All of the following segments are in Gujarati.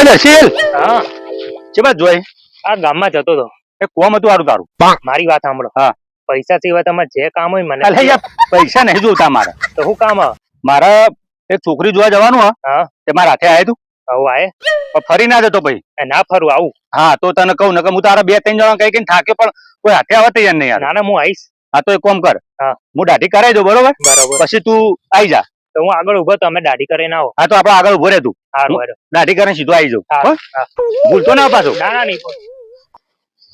અરે શીલ હા ચેવા જોઈ આ ગામમાં જતો હતો. એ કોમ હતું હારું તારું મારી વાત સાંભળો. હા. પૈસા સિવાય તમારે જે કામ હોય મને અલે યાર પૈસા નહીં જોતા મારે. તો શું કામ હ? મારે એક છોકરી જોવા જવાનું હા તે મારા હાથે આય તું આવું આયે પણ ફરી ના જતો ભાઈ. ના ફરું આવું. હા તો તને કહું ને કે હું તારા 2-3 જણા કઈ કઈ થાકે પણ કોઈ હાથે આવવા તૈયાર નહીં યાર. ના ના હું આવીશ. હા તો એક કામ કર હા. હું દાઢી કરાવી દઉં બરોબર બરોબર. પછી તું આવી જા. તો હું આગળ ઉભો તો અમે દાઢી કરીને આવો. હા તો આપણે આગળ ઉભો રહે તું હારું હારું. દાઢી કરીને સીધો આવી જાઉં હા, હો? હા. ભૂલતો ના પાછો. ના ના નહીં.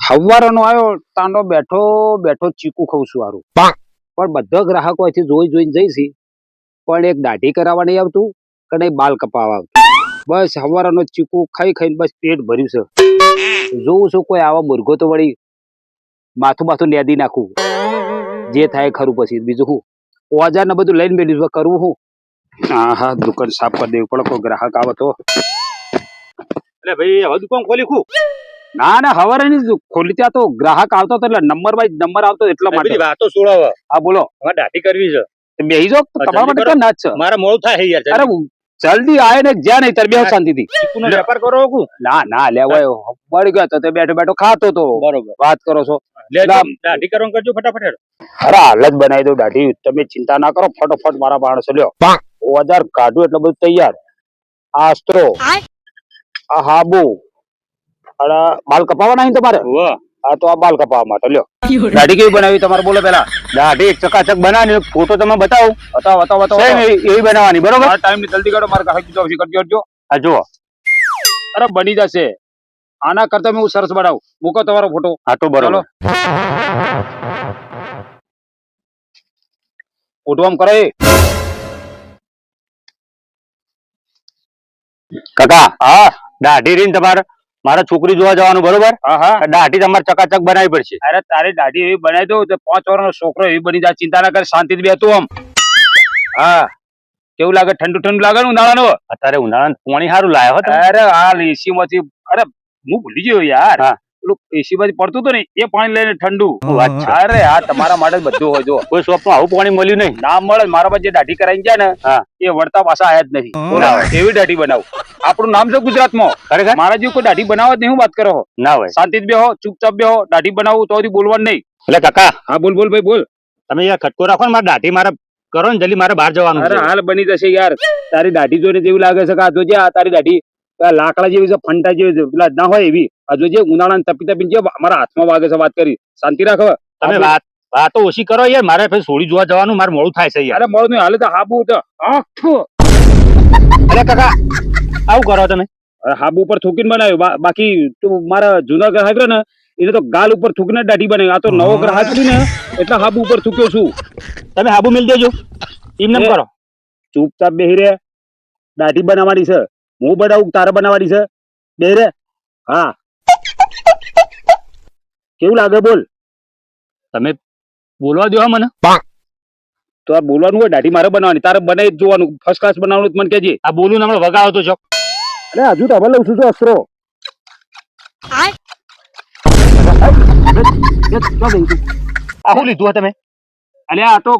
હવારનો આવ્યો તાંડો બેઠો બેઠો ચીકુ ખાઉં છું હારું પણ બધા ગ્રાહકો અહીંથી જોઈ જોઈને જઈશી પણ એક દાઢી કરાવવા નહીં આવતું કે નહીં બાલ કપાવવા આવતું. બસ હવારનો ચીકુ ખાઈ ખાઈને બસ પેટ ભર્યું છે. જોઉં છું કોઈ આવા મુર્ગો તો વળી માથું બાથું નેદી નાખું જે થાય ખરું પછી બીજું શું ઓજાર ને બધું લઈને બેઠું કરવું શું. હા હા દુકાન સાફ કરી દેવી પડે કોઈ ગ્રાહક આવે તો. એટલે ભાઈ હવે દુકાન ખોલી ખું ના ના હવારે નહીં ખોલી ત્યાં તો ગ્રાહક આવતો હતો એટલે નંબર વાઇઝ નંબર આવતો એટલા માટે. બધી વાતો છોડાવ હા બોલો હવે દાઢી કરવી છે બેહી જાઓ તમારા માટે ક્યાં ના જ છે. મારે મોડું થાય યાર. અરે જલ્દી આય ને જ્યાં નહીં ત્યારે બેહો શાંતિથી. ચીકુનો વેપાર કરો કુ ના ના લેવાય મળી ગયો તો તે બેઠો બેઠો ખાતો તો બરોબર વાત કરો છો. લે દાઢી કરવાનું કરજો ફટાફટ હેડો. અરે હાલ જ બનાવી દઉં દાઢી તમે ચિંતા ના કરો ફટોફટ મારા માણસો લ્યો 1000 કાઢું એટલે બધું તૈયાર. આ અસ્ત્રો આ હાબુ અરે બાલ કપાવવાના નહીં તમારે વાહ આ તો આ બાલ કપાવવા માટે લ્યો. દાઢી કેવી બનાવી તમારે બોલો પેલા. દાઢી ચકાચક બનાવી ફોટો તમે બતાવો બતાવો બતાવો બતાવો એવી બનાવવાની બરોબર. ટાઈમ ની જલ્દી કરો મારે કાંઈ બીજો કરજો. હા જુઓ અરે બની જશે આના કરતા હું સરસ બનાવું મૂકો તમારો ફોટો. હા તો બરોબર ફોટો આમ કરે કાકા હા દાઢી રીન તમારે મારે છોકરી જોવા જવાનું બરોબર. હા હા દાઢી તમારે ચકાચક બનાવી પડશે. અરે તારી દાઢી એવી બનાવી દઉં 5 વર્ષનો છોકરો એવી બની જાય ચિંતા ના કરે શાંતિથી બેતું આમ. હા કેવું લાગે ઠંડુ ઠંડુ લાગે ને ઉનાળાનું. અત્યારે ઉનાળાનું પાણી સારું લાયો હો તમે. અરે હાલ એસી માંથી અરે હું ભૂલી ગયો યાર હા. પેલું એસી માંથી પડતું હતું ને એ પાણી લઈને ઠંડુ. વાત છે. અરે હા તમારા માટે જ બધું હોય જો કોઈ શોપમાં આવું પાણી મળ્યું નહીં. ના મળે મારા પાસે જે દાઢી કરાઈને જાય ને હા. એ વળતા પાછા આયા જ નથી. ના હોય. એવી દાઢી બનાવું આપણું નામ છે ગુજરાતમાં. ખરેખર મારા જેવું કોઈ દાઢી બનાવવા જ નહીં હું વાત કરો છો. ના હોય. શાંતિથી બેહો ચૂપચાપ બેહો દાઢી બનાવું તો બોલવાનું નહીં. એટલે કાકા હા બોલ બોલ ભાઈ બોલ. તમે યાર ખટકો રાખો ને મારે દાઢી મારે કરો ને જલ્દી મારે બહાર જવાનું અરે છે. હાલ બની જશે યાર તારી દાઢી જોઈને જેવી લાગે છે કે આ જોજે આ તારી દાઢી આ લાકડા જેવી છે ફંટા જેવી છે પેલા ના હોય એવી આ જોજે ઉનાળાને તપી તપી જે મારા હાથમાં વાગે છે વાત કરી શાંતિ રાખો. તમે વાતો ઓછી કરો યાર મારે પછી સોડી જોવા જવાનું મારે મોડું થાય છે યાર. અરે મળો નહીં હાલે તો હાબુ તો આખું અરે કાકા આવું કરો તમે. હાબુ ઉપર થૂકીને બનાવ્યું બાકી તું મારા જૂના ગ્રાહક ને એને તો ગાલ ઉપર થૂકીને દાઢી બનાવી. આ તો નવો ગ્રાહક છું ને એટલે હાબુ ઉપર થૂક્યો છું. તમે હાબુ મિલ દેજો એમને કરો. ચૂપચાપ બેહી રે દાઢી બનાવવાની છે હું બનાવું તારે બનાવવાની છે બેહી રે. હા કેવું લાગે બોલ. તમે બોલવા દો મને. તો આ બોલવાનું હોય દાઢી મારે બનાવવાની તારે બનાવી જ જોવાનું ફર્સ્ટ ક્લાસ બનાવવાનું મને કહેજે. આ બોલું ને હમણાં વગાડો તો છો. અરે હજુ તો હવે લઉં છું જો અસ્ત્રો. આવું લીધું તમે. અલે આ તો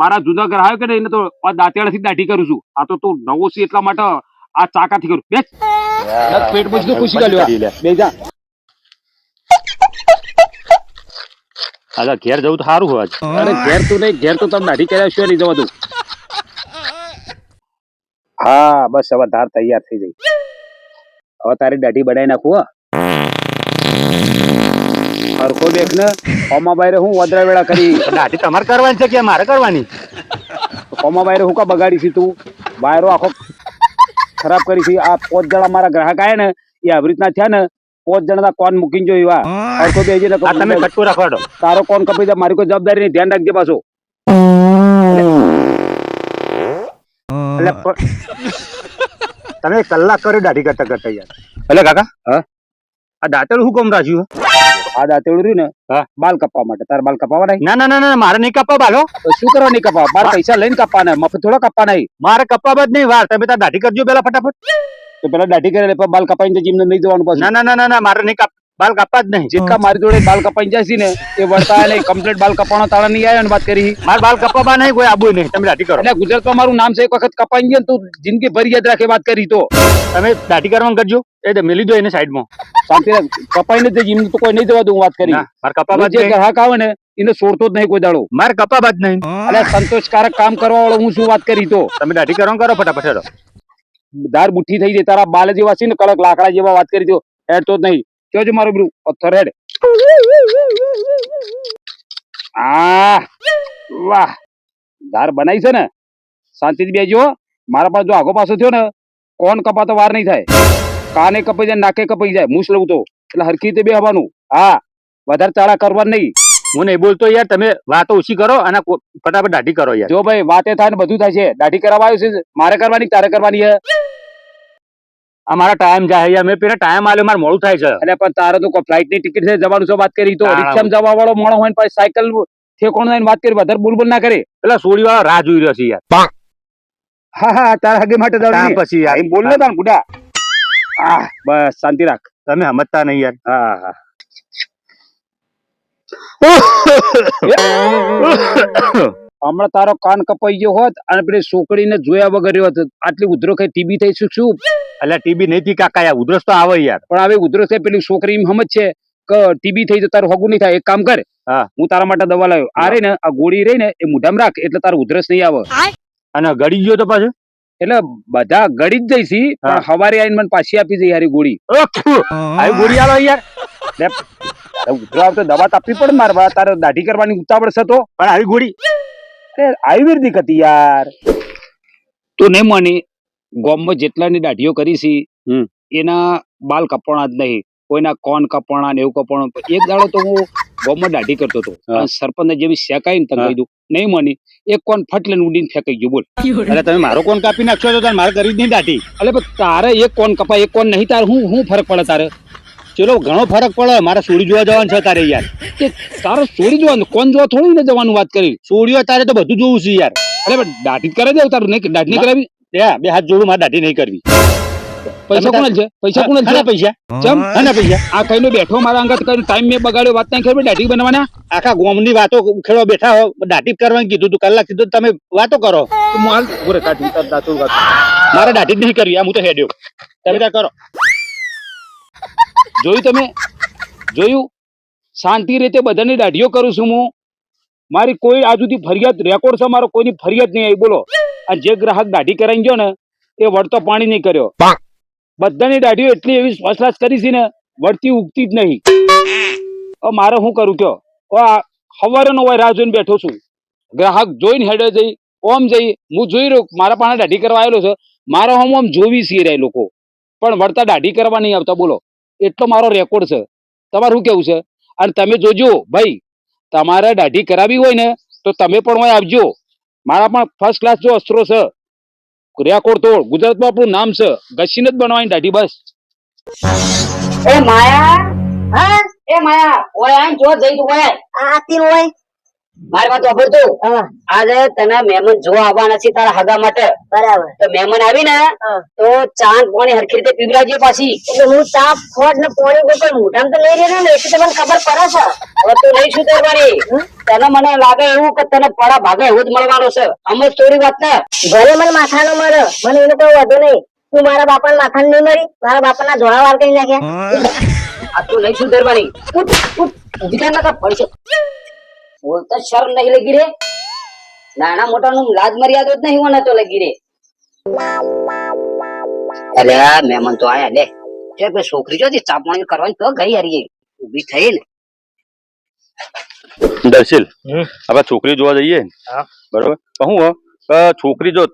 મારા જૂના ગ્રાહક ને એને તો દાંતિયાળાથી દાઢી કરું છું. આ તો તું નવો છે એટલા માટે આ ચાકાથી કરું. બેસ પેટ પૂછતું ખુશી ગાલ્યો બે જા. અલા ઘેર જવું તો સારું હોય. અરે ઘેર તો નહીં ઘેર તો તમે દાઢી કર્યા શું નહીં જવા દઉં. હા બસ હવે ધાર તૈયાર થઈ ગઈ. હવે તારી દાઢી બનાવી નાખું. હરખો દેખ ને ઓમા બાયરે હું વદરા વેળા કરી. દાઢી તમારે કરવાની છે કે મારે કરવાની. ઓમા બાયરે હું કા બગાડી છે તું. બાયરો આખો ખરાબ કરી છે. આ 5 જણા મારા ગ્રાહક આયા ને એ આવી રીતના થયા ને 5 જણા કોણ મૂકીને જોઈ વા હરખો બેસી ને તમે ખટકો રાખવાડો. તારો કોણ કપી દે મારી કોઈ જવાબદારી નહીં ધ્યાન રાખજે પાછો. એટલે તમે કલાક કર્યો દાઢી કરતા કરતા યાર. એટલે કાકા હા આ દાંતેડું શું કામ રાખ્યું? આ દાંતેડું રહ્યું ને હા બાલ કપવા માટે. તારે બાલ કપાવા નહીં? ના ના ના ના મારે નહીં કપવા બાલો. તો શું કરવા નહીં કપાવા? બાર પૈસા લઈને કપાના મફત થોડા કપવા નહીં. મારે કપવા જ નહીં વાર. તમે તાર દાઢી કરજો પેલા ફટાફટ. તો પેલા દાઢી કરે બાલ કપાઈને જીમ નહીં જવાનું પાછું. ના ના ના ના મારે નહીં બાલ કાપવા જ નહીં. જેટલા મારી જોડે બાલ કપાઈ જાય છે ને એ વળતા નહીં કમ્પ્લીટ બાલ કપાણો તાળા નહીં આવ્યા ને વાત કરી. મારે બાલ કપાવવા નહીં, કોઈ આબુ નહીં. તમે દાઢી કરો. એટલે ગુજરાતમાં મારું નામ છે, એક વખત કપાઈ ગયો ને તું જિંદગી ભરી યાદ રાખે વાત કરી તો. તમે દાઢી કરવાનું કરજો. એ મેલી દો એને સાઈડમાં. શાંતિ રાખ. કપાઈને જ એમને તો કોઈ નહીં જવા દઉં વાત કરી. ના, મારે કપાવવા જ જે નહીં. ગ્રાહક આવે ને એને છોડતો જ નહીં કોઈ દાડો. મારે કપાવવા જ નહીં. એટલે સંતોષકારક કામ કરવા વાળો હું શું વાત કરી તો. તમે દાઢી કરવાનું કરો ફટાફટ હેડો. ધાર મુઠ્ઠી થઈ જાય તારા બાલ જેવા છે ને કડક લાકડા જેવા વાત કરી તો હેડ તો જ નહીં. જોજો મારું બધું પથ્થર હેડ. વાહ ધાર બનાવી છે ને શાંતિથી બેજો. મારા પાસે જો આગો પાછો થયો ને કોણ કપાતો વાર નહીં થાય. કાને કપાઈ જાય નાકે કપાઈ જાય મૂછ લઉં તો એટલે હરખી રીતે બે હવાનું. હા વધારે ચાળા કરવા નહીં. હું નહીં બોલતો યાર, તમે વાતો ઓછી કરો અને ફટાફટ દાઢી કરો યાર. જો ભાઈ વાતે થાય ને બધું થાય છે. દાઢી કરાવવા આવ્યું છે મારે કરવાની તારે કરવાની છે. અમારા ટાઈમ જાય યાર, મેં પેલા ટાઈમ આલ્યો, મારે મોડું થાય છે. એટલે પણ તારે તો ફ્લાઇટ ની ટિકિટ છે જવાનું છે વાત કરી તો હા. રિક્ષામાં જવા વાળો મોણો હોય ને પછી સાયકલ ઠેકોણ થઈને વાત કરી વધારે બોલ ના કરે. પેલા સોડી વાળા રાહ જોઈ રહ્યો છે યાર. હા હા તારા હગે માટે કામ પછી યાર. બોલ ને તાર બુડા. બસ શાંતિ રાખ. તમે સમજતા નહીં યાર. હા હા હમણાં તારો કાન કપાઈ ગયો હોત અને પેલી છોકરીને જોયા વગર રહ્યો હોત આટલી ઉધરો ખાઈ ટીબી થઈ શું. એટલે ટીબી નહીં થી કાકા યાર, ઉધરસ તો આવે યાર. પણ હવે ઉધરો થાય પેલી છોકરી એમ સમજ છે કે ટીબી થઈ તો તારું હગું નહીં થાય. એક કામ કર હા. હું તારા માટે દવા લાવ્યો. આ રહી ને આ ગોળી રહી ને એ મોઢામાં રાખ એટલે તારું ઉધરસ નહીં આવે. અને ગળી ગયો તો પાછું એટલે બધા ગળી જ જઈશી હા. પણ હવારે આવીને મને પાછી આપી જઈ હારી ગોળી. આવી ગોળી આલો યાર. ઉધરો આવતો દવા તો આપવી પડે મારે તારે દાઢી કરવાની ઉતાવળ છે તો. પણ આવી ગોળી આયુર્વેદિક હતી યાર. તો નહીં માની ગામમાં જેટલાની દાઢીઓ કરી છે હમ. એના બાલ કપાણા જ નહીં, કોઈના કોન કપાણા ને એવું કપાણું. એક દાડો તો હું ગામમાં દાઢી કરતો હતો હા. સરપંચ જેવી શેકાઈ ને તને હા. કીધું નહીં માની એક કોન ફટ લઈને ઉડીને ફેંકાઈ ગયું. બોલ એટલે તમે મારો કોણ કાપી નાખશો તો તારે મારે કરી જ નહીં દાઢી. એટલે પણ તારે એક કોન કપાય એક કોન નહીં તારે હું ફરક પડે તારે. ચલો ઘણો ફરક પડે. મારે સોડી જોવા જવાનું છે તારે યાર. કે તારે છોડી જવાનું કોન જોવા થોડી ને જવાનું વાત કરી. સોડીઓ તારે તો બધું જોવું છે યાર. અરે પણ દાઢી કરે દેવું તારું નહીં દાઢી નહીં કરાવી. યા બે હાથ જોડું, મારે દાઢી નહીં કરવી. પૈસા કોણ છે પૈસા કોણ છે ખાના પૈસા ચમ ખાના પૈસા આ કઈ બેઠો મારા અંગત કઈ ટાઈમ મેં બગાડ્યો વાત નહીં ખબર દાઢી બનવાના. આખા ગોમની વાતો ખેડવા બેઠા હો, દાઢી કરવાનું કીધું તું, કલાક કીધું તમે વાતો કરો. તો હું હાલ ઉભો રહે, કાઢી તાર દાંતું કાઢ. મારે દાઢી જ નહીં કરવી. આ હું તો હેડ્યો. તમે ત્યાં કરો. જોયું તમે જોયું શાંતિ રીતે બધાની દાઢીઓ કરું છું હું. મારી કોઈ આજ સુધી ફરિયાદ રેકોર્ડ છે મારો કોઈની ફરિયાદ નહીં આવી. બોલો આ જે ગ્રાહક દાઢી કરાવી ગયો ને એ વળતો પાણી નહીં કર્યો. બધાની દાઢીઓ એટલી એવી ફસલાસ કરી છે ને વળતી ઉગતી જ નહીં. હવે મારે શું કરું કયો. સવારે નો રાહ જોઈને બેઠો છું. ગ્રાહક જોઈને હેડે જઈ ઓમ જઈ હું જોઈ રહ્યો મારા પાસે દાઢી કરવા આવેલો છે. મારા હોમ આમ જોવી સી રહ્યા લોકો પણ વળતા દાઢી કરવા નહીં આવતા. બોલો એટલો મારો રેકોર્ડ છે. તમારું શું કેવું છે? અને તમે જોજો ભાઈ તમારે દાઢી કરાવી હોય ને તો તમે પણ હોય આવજો. મારા પણ ફર્સ્ટ ક્લાસ જો અસ્ત્રો છે રેકોર્ડ તોડ. ગુજરાતમાં આપણું નામ છે ઘસીને જ બનવાની દાઢી બસ. એ માયા હા એ માયા ઓય આમ જો જઈ તું ઓય આતી ઓય મારી વાત સાંભળ તું આજે તને મહેમાન જોવા આવવાના છે તારા હગા માટે બરાબર તો મહેમાન આવી ને તો ચાંદ પાણી હરખી રીતે પીવડાવજે પાછી એટલે હું ચા ફોડ ને પાણી કોઈ પણ મોઢામાં તો લઈ રહ્યો ને એટલે તમને ખબર પડે છે હવે તું નહીં શું કરવાની તને મને લાગે એવું કે તને પડા ભાગે એવું જ મળવાનો છે અમે થોડી વાત ને ભલે મને માથાનો મળે મને એનો કોઈ વાંધો નહીં તું મારા બાપાને માથાને નહીં મળી મારા બાપાના જોડા વાર કરી નાખ્યા આ તું નહીં શું કરવાની ઉભી થાય ને પડશે બોલતા શરમ નહીં લગી રે નાના મોટા નું લાજ મર્યાદો જ નહીં હોના તો લગી રે અરે મહેમાન તો આયા લે જે બે છોકરી જો ચા પાણી કરવાની તો ગઈ હરી ઉભી થઈ ને દર્શિલ આપણે છોકરી જોવા જઈએ બરોબર હું છોકરી જો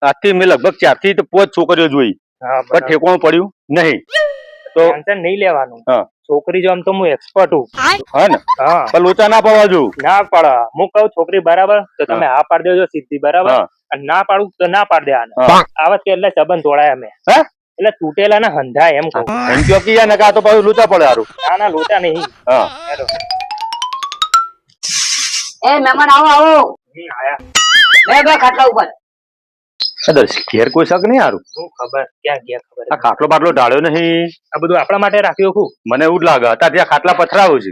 આજથી મેં લગભગ 4 થી 5 છોકરીઓ જોઈ પણ ઠેકાણું પડ્યું નહીં તો ટેન્શન નહીં લેવાનું. છોકરી જો આમ તો હું એક્સપર્ટ હું. હા ને પણ લોચા ના પડવા જો. ના પાડ હું કહું છોકરી બરાબર તો તમે હા પાડ દેજો સીધી બરાબર અને ના પાડું તો ના પાડ દેવાના. આવા કે એટલે સંબંધ તોડાય અમે એટલે તૂટેલા ના હંધાય એમ કહું. એમ કયો કે યાર નકા તો પાછું લોચા પડે હારું. ના ના લોચા નહીં. એ મહેમાન આવો આવો આયા બે બે ખાટલા ઉપર ઘેર કોઈ શક નહીં હારું શું ખબર ક્યાં ગયા ખબર આ ખાટલો બાટલો ઢાળ્યો નહીં આ બધું આપણા માટે રાખ્યું ખું મને એવું જ લાગે અત્યારે ત્યાં ખાટલા પથરાવું છે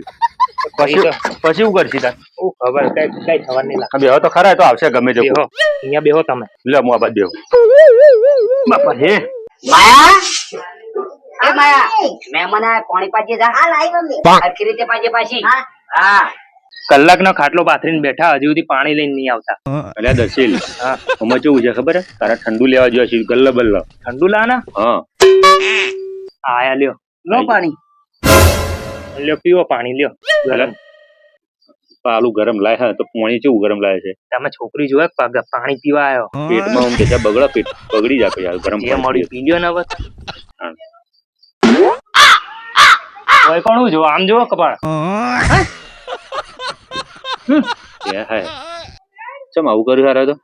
પછી પછી શું કરશી તાર શું ખબર કઈ કઈ ખબર નહીં લાગે બેહો તો ખરા એ તો આવશે ગમે તે બેહો અહીંયા બેહો તમે લે હું આ બાદ બેહો બાપા હે માયા એ માયા મહેમાન આયા પાણી પાજે જા હા લાઈ મમ્મી આખી રીતે પાજે પાછી હા કલાકનો ખાટલો પાથરીને બેઠા હજુ સુધી પાણી લઈને નહીં આવતા અલ્યા દર્શીલ હા અમે કેવું છે ખબર હે તારા ઠંડુ લેવા જોઈએ છે ગલ્લ બલ્લ ઠંડુ લાના હા આયા લ્યો લો પાણી લ્યો પીવો પાણી લ્યો ગરમ આલુ ગરમ લાય હા તો પાણી કેવું ગરમ લાગે છે તમે છોકરી જોવે પાણી પીવા આવ્યો પેટમાં આમ કે બગડા પેટ બગડી જાય યાર ગરમ જે મળ્યું પી લ્યો ને હવે ઓય કોણ જો આમ જો કપાળ હે ચમ આવું કર્યું હારે તો